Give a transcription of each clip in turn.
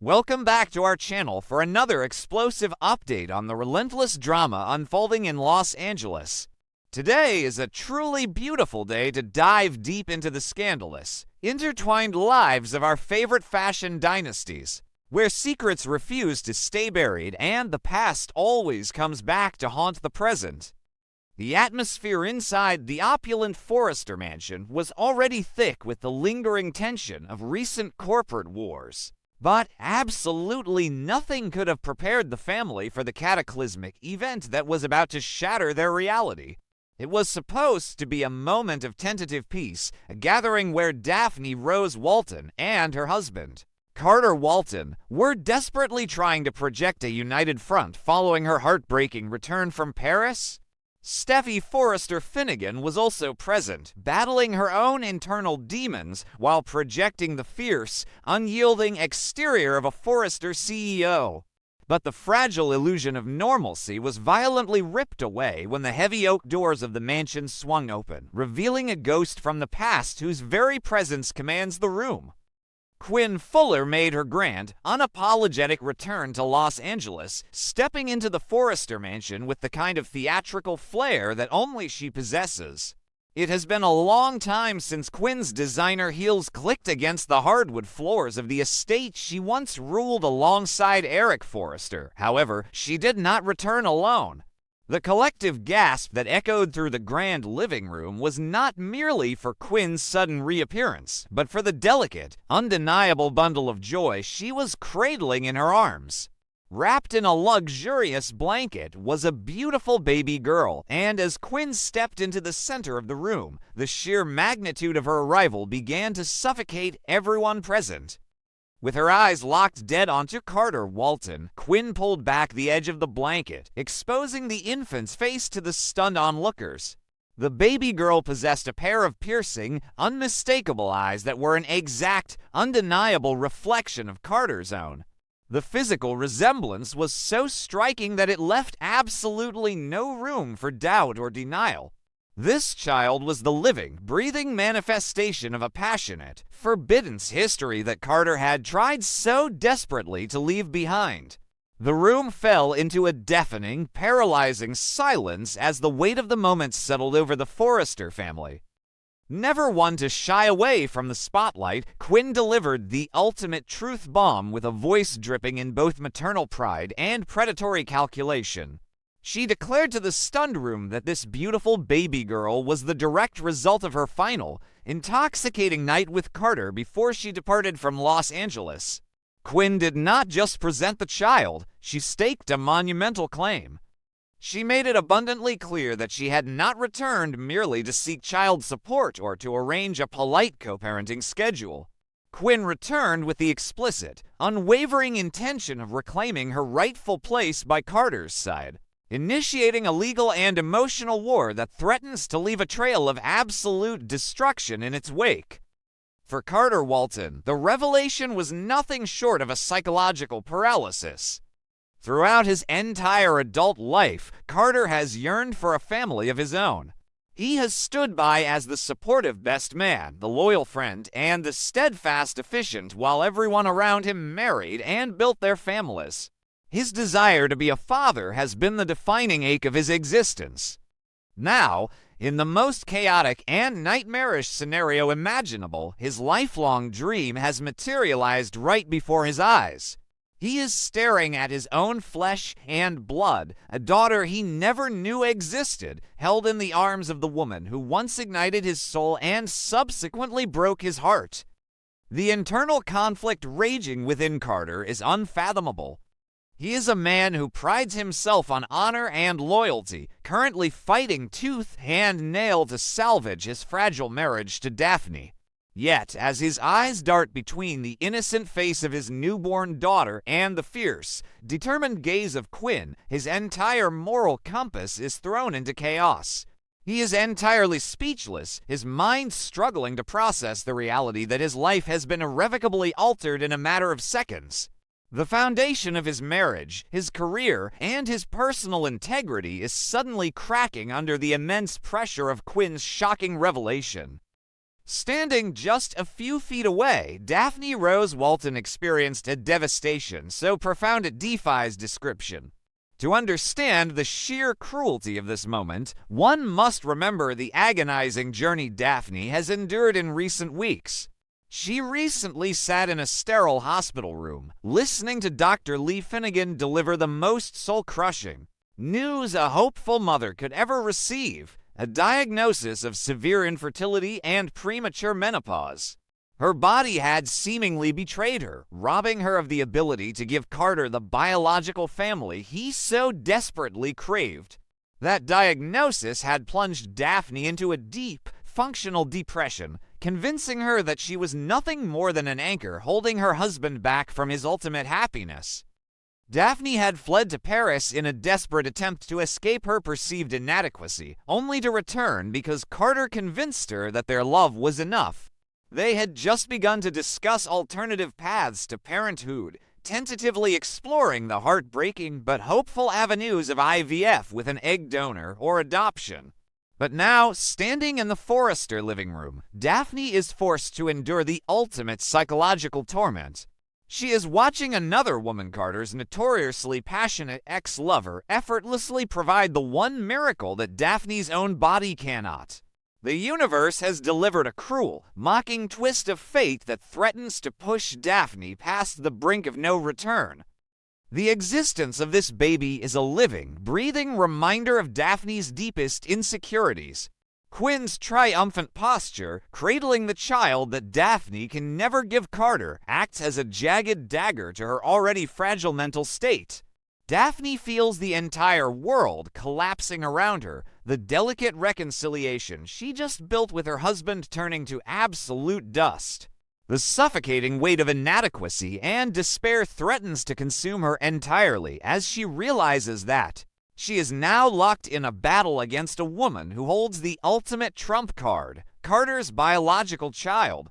Welcome back to our channel for another explosive update on the relentless drama unfolding in Los Angeles. Today is a truly beautiful day to dive deep into the scandalous, intertwined lives of our favorite fashion dynasties, where secrets refuse to stay buried and the past always comes back to haunt the present. The atmosphere inside the opulent Forrester mansion was already thick with the lingering tension of recent corporate wars. But absolutely nothing could have prepared the family for the cataclysmic event that was about to shatter their reality. It was supposed to be a moment of tentative peace, a gathering where Daphne Rose Walton and her husband, Carter Walton, were desperately trying to project a united front following her heartbreaking return from Paris. Steffy Forrester Finnegan was also present, battling her own internal demons while projecting the fierce, unyielding exterior of a Forrester CEO. But the fragile illusion of normalcy was violently ripped away when the heavy oak doors of the mansion swung open, revealing a ghost from the past whose very presence commands the room. Quinn Fuller made her grand, unapologetic return to Los Angeles, stepping into the Forrester mansion with the kind of theatrical flair that only she possesses. It has been a long time since Quinn's designer heels clicked against the hardwood floors of the estate she once ruled alongside Eric Forrester. However, she did not return alone. The collective gasp that echoed through the grand living room was not merely for Quinn's sudden reappearance, but for the delicate, undeniable bundle of joy she was cradling in her arms. Wrapped in a luxurious blanket was a beautiful baby girl, and as Quinn stepped into the center of the room, the sheer magnitude of her arrival began to suffocate everyone present. With her eyes locked dead onto Carter Walton, Quinn pulled back the edge of the blanket, exposing the infant's face to the stunned onlookers. The baby girl possessed a pair of piercing, unmistakable eyes that were an exact, undeniable reflection of Carter's own. The physical resemblance was so striking that it left absolutely no room for doubt or denial. This child was the living, breathing manifestation of a passionate, forbidden history that Carter had tried so desperately to leave behind. The room fell into a deafening, paralyzing silence as the weight of the moment settled over the Forrester family. Never one to shy away from the spotlight, Quinn delivered the ultimate truth bomb with a voice dripping in both maternal pride and predatory calculation. She declared to the stunned room that this beautiful baby girl was the direct result of her final, intoxicating night with Carter before she departed from Los Angeles. Quinn did not just present the child, she staked a monumental claim. She made it abundantly clear that she had not returned merely to seek child support or to arrange a polite co-parenting schedule. Quinn returned with the explicit, unwavering intention of reclaiming her rightful place by Carter's side, initiating a legal and emotional war that threatens to leave a trail of absolute destruction in its wake. For Carter Walton, the revelation was nothing short of a psychological paralysis. Throughout his entire adult life, Carter has yearned for a family of his own. He has stood by as the supportive best man, the loyal friend, and the steadfast efficient while everyone around him married and built their families. His desire to be a father has been the defining ache of his existence. Now, in the most chaotic and nightmarish scenario imaginable, his lifelong dream has materialized right before his eyes. He is staring at his own flesh and blood, a daughter he never knew existed, held in the arms of the woman who once ignited his soul and subsequently broke his heart. The internal conflict raging within Carter is unfathomable. He is a man who prides himself on honor and loyalty, currently fighting tooth and nail to salvage his fragile marriage to Daphne. Yet, as his eyes dart between the innocent face of his newborn daughter and the fierce, determined gaze of Quinn, his entire moral compass is thrown into chaos. He is entirely speechless, his mind struggling to process the reality that his life has been irrevocably altered in a matter of seconds. The foundation of his marriage, his career, and his personal integrity is suddenly cracking under the immense pressure of Quinn's shocking revelation. Standing just a few feet away, Daphne Rose Walton experienced a devastation so profound it defies description. To understand the sheer cruelty of this moment, one must remember the agonizing journey Daphne has endured in recent weeks. She recently sat in a sterile hospital room, listening to Dr. Lee Finnegan deliver the most soul-crushing news a hopeful mother could ever receive: a diagnosis of severe infertility and premature menopause. Her body had seemingly betrayed her, robbing her of the ability to give Carter the biological family he so desperately craved. That diagnosis had plunged Daphne into a deep, functional depression, convincing her that she was nothing more than an anchor holding her husband back from his ultimate happiness. Daphne had fled to Paris in a desperate attempt to escape her perceived inadequacy, only to return because Carter convinced her that their love was enough. They had just begun to discuss alternative paths to parenthood, tentatively exploring the heartbreaking but hopeful avenues of IVF with an egg donor or adoption. But now, standing in the Forrester living room, Daphne is forced to endure the ultimate psychological torment. She is watching another woman Carter's notoriously passionate ex-lover effortlessly provide the one miracle that Daphne's own body cannot. The universe has delivered a cruel, mocking twist of fate that threatens to push Daphne past the brink of no return. The existence of this baby is a living, breathing reminder of Daphne's deepest insecurities. Quinn's triumphant posture, cradling the child that Daphne can never give Carter, acts as a jagged dagger to her already fragile mental state. Daphne feels the entire world collapsing around her, the delicate reconciliation she just built with her husband turning to absolute dust. The suffocating weight of inadequacy and despair threatens to consume her entirely as she realizes that she is now locked in a battle against a woman who holds the ultimate trump card, Carter's biological child.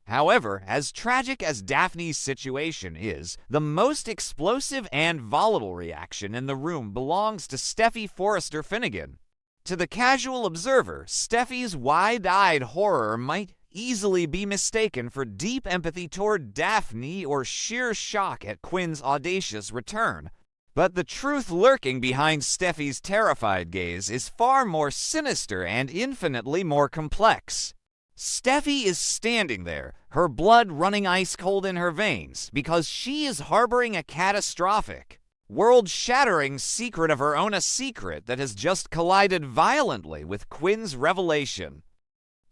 However, as tragic as Daphne's situation is, the most explosive and volatile reaction in the room belongs to Steffy Forrester Finnegan. To the casual observer, Steffy's wide-eyed horror might easily be mistaken for deep empathy toward Daphne or sheer shock at Quinn's audacious return. But the truth lurking behind Steffy's terrified gaze is far more sinister and infinitely more complex. Steffy is standing there, her blood running ice-cold in her veins, because she is harboring a catastrophic, world-shattering secret of her own, a secret that has just collided violently with Quinn's revelation.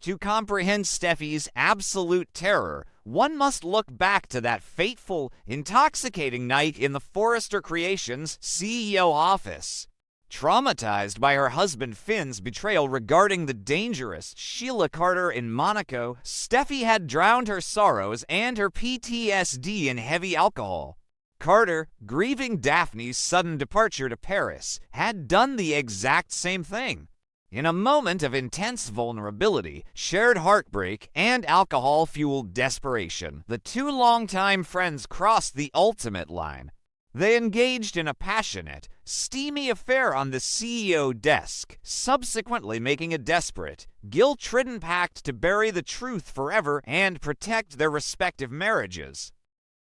To comprehend Steffy's absolute terror, one must look back to that fateful, intoxicating night in the Forrester Creations CEO office. Traumatized by her husband Finn's betrayal regarding the dangerous Sheila Carter in Monaco, Steffy had drowned her sorrows and her PTSD in heavy alcohol. Carter, grieving Daphne's sudden departure to Paris, had done the exact same thing. In a moment of intense vulnerability, shared heartbreak, and alcohol-fueled desperation, the two longtime friends crossed the ultimate line. They engaged in a passionate, steamy affair on the CEO desk, subsequently making a desperate, guilt-ridden pact to bury the truth forever and protect their respective marriages.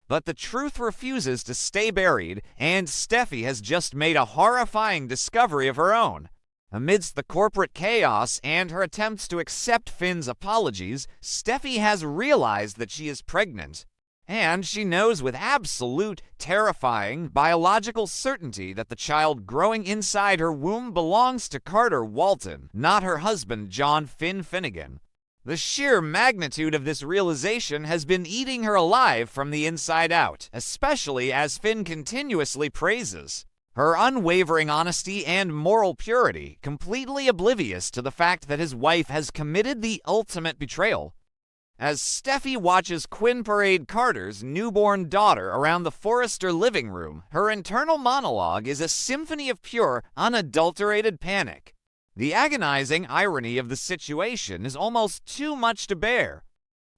But the truth refuses to stay buried, and Steffy has just made a horrifying discovery of her own. Amidst the corporate chaos and her attempts to accept Finn's apologies, Steffy has realized that she is pregnant. And she knows with absolute, terrifying, biological certainty that the child growing inside her womb belongs to Carter Walton, not her husband John Finn Finnegan. The sheer magnitude of this realization has been eating her alive from the inside out, especially as Finn continuously praises her unwavering honesty and moral purity, completely oblivious to the fact that his wife has committed the ultimate betrayal. As Steffy watches Quinn parade Carter's newborn daughter around the Forrester living room, her internal monologue is a symphony of pure, unadulterated panic. The agonizing irony of the situation is almost too much to bear.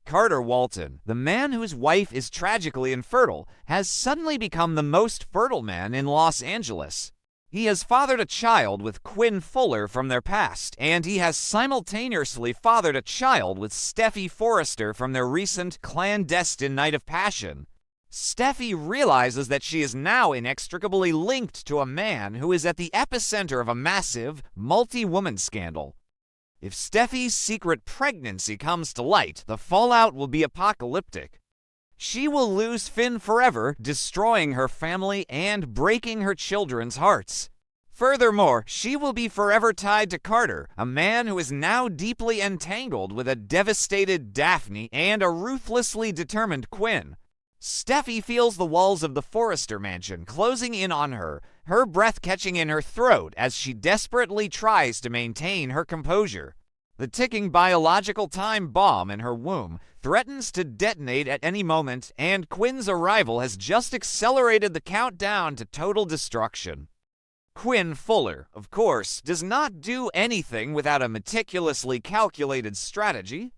Carter Walton, the man whose wife is tragically infertile, has suddenly become the most fertile man in Los Angeles. He has fathered a child with Quinn Fuller from their past, and he has simultaneously fathered a child with Steffy Forrester from their recent clandestine night of passion. Steffy realizes that she is now inextricably linked to a man who is at the epicenter of a massive, multi-woman scandal. If Steffy's secret pregnancy comes to light, the fallout will be apocalyptic. She will lose Finn forever, destroying her family and breaking her children's hearts. Furthermore, she will be forever tied to Carter, a man who is now deeply entangled with a devastated Daphne and a ruthlessly determined Quinn. Steffy feels the walls of the Forrester mansion closing in on her, her breath catching in her throat as she desperately tries to maintain her composure. The ticking biological time bomb in her womb threatens to detonate at any moment, and Quinn's arrival has just accelerated the countdown to total destruction. Quinn Fuller, of course, does not do anything without a meticulously calculated strategy.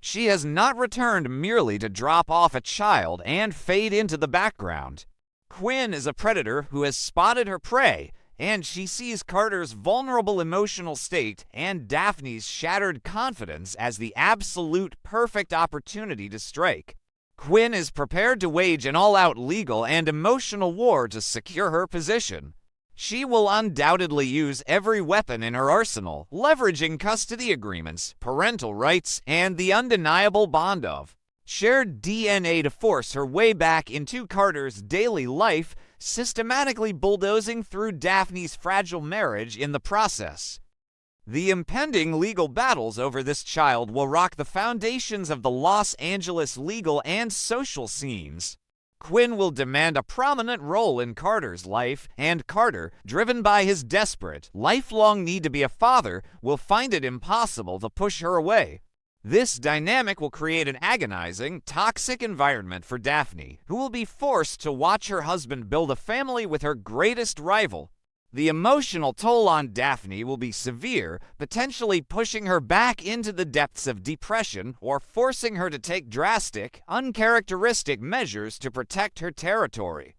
She has not returned merely to drop off a child and fade into the background. Quinn is a predator who has spotted her prey, and she sees Carter's vulnerable emotional state and Daphne's shattered confidence as the absolute perfect opportunity to strike. Quinn is prepared to wage an all-out legal and emotional war to secure her position. She will undoubtedly use every weapon in her arsenal, leveraging custody agreements, parental rights, and the undeniable bond of shared DNA to force her way back into Carter's daily life, systematically bulldozing through Daphne's fragile marriage in the process. The impending legal battles over this child will rock the foundations of the Los Angeles legal and social scenes. Quinn will demand a prominent role in Carter's life, and Carter, driven by his desperate, lifelong need to be a father, will find it impossible to push her away. This dynamic will create an agonizing, toxic environment for Daphne, who will be forced to watch her husband build a family with her greatest rival. The emotional toll on Daphne will be severe, potentially pushing her back into the depths of depression or forcing her to take drastic, uncharacteristic measures to protect her territory.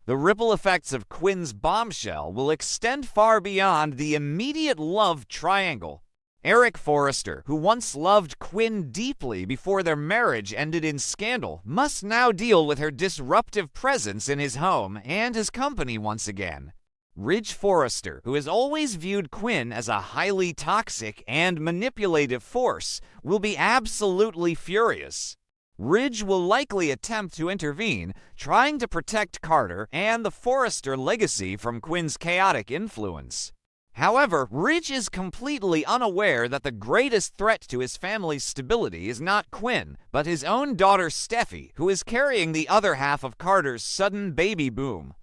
The ripple effects of Quinn's bombshell will extend far beyond the immediate love triangle. Eric Forrester, who once loved Quinn deeply before their marriage ended in scandal, must now deal with her disruptive presence in his home and his company once again. Ridge Forrester, who has always viewed Quinn as a highly toxic and manipulative force, will be absolutely furious. Ridge will likely attempt to intervene, trying to protect Carter and the Forrester legacy from Quinn's chaotic influence. However, Ridge is completely unaware that the greatest threat to his family's stability is not Quinn, but his own daughter Steffy, who is carrying the other half of Carter's sudden baby boom.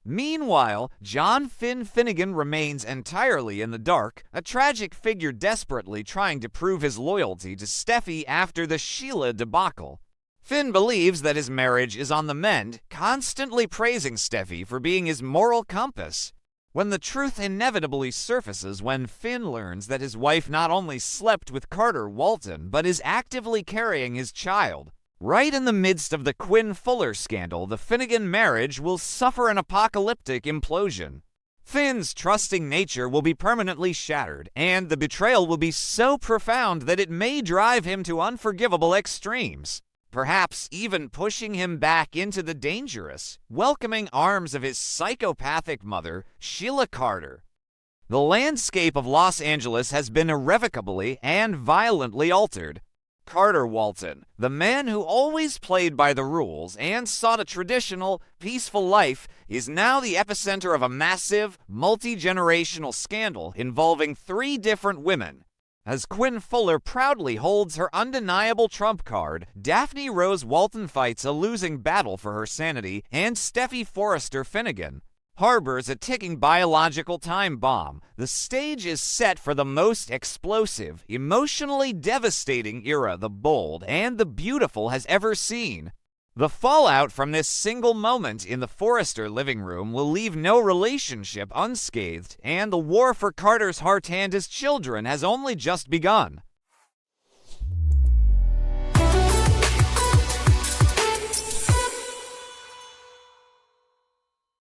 Meanwhile, John Finnegan remains entirely in the dark, a tragic figure desperately trying to prove his loyalty to Steffy after the Sheila debacle. Finn believes that his marriage is on the mend, constantly praising Steffy for being his moral compass. When the truth inevitably surfaces when Finn learns that his wife not only slept with Carter Walton, but is actively carrying his child. Right in the midst of the Quinn Fuller scandal, the Finnegan marriage will suffer an apocalyptic implosion. Finn's trusting nature will be permanently shattered, and the betrayal will be so profound that it may drive him to unforgivable extremes. Perhaps even pushing him back into the dangerous, welcoming arms of his psychopathic mother, Sheila Carter. The landscape of Los Angeles has been irrevocably and violently altered. Carter Walton, the man who always played by the rules and sought a traditional, peaceful life, is now the epicenter of a massive, multi-generational scandal involving 3 different women. As Quinn Fuller proudly holds her undeniable trump card, Daphne Rose Walton fights a losing battle for her sanity, and Steffy Forrester Finnegan harbors a ticking biological time bomb. The stage is set for the most explosive, emotionally devastating era the bold and the beautiful has ever seen. The fallout from this single moment in the Forrester living room will leave no relationship unscathed, and the war for Carter's heart and his children has only just begun.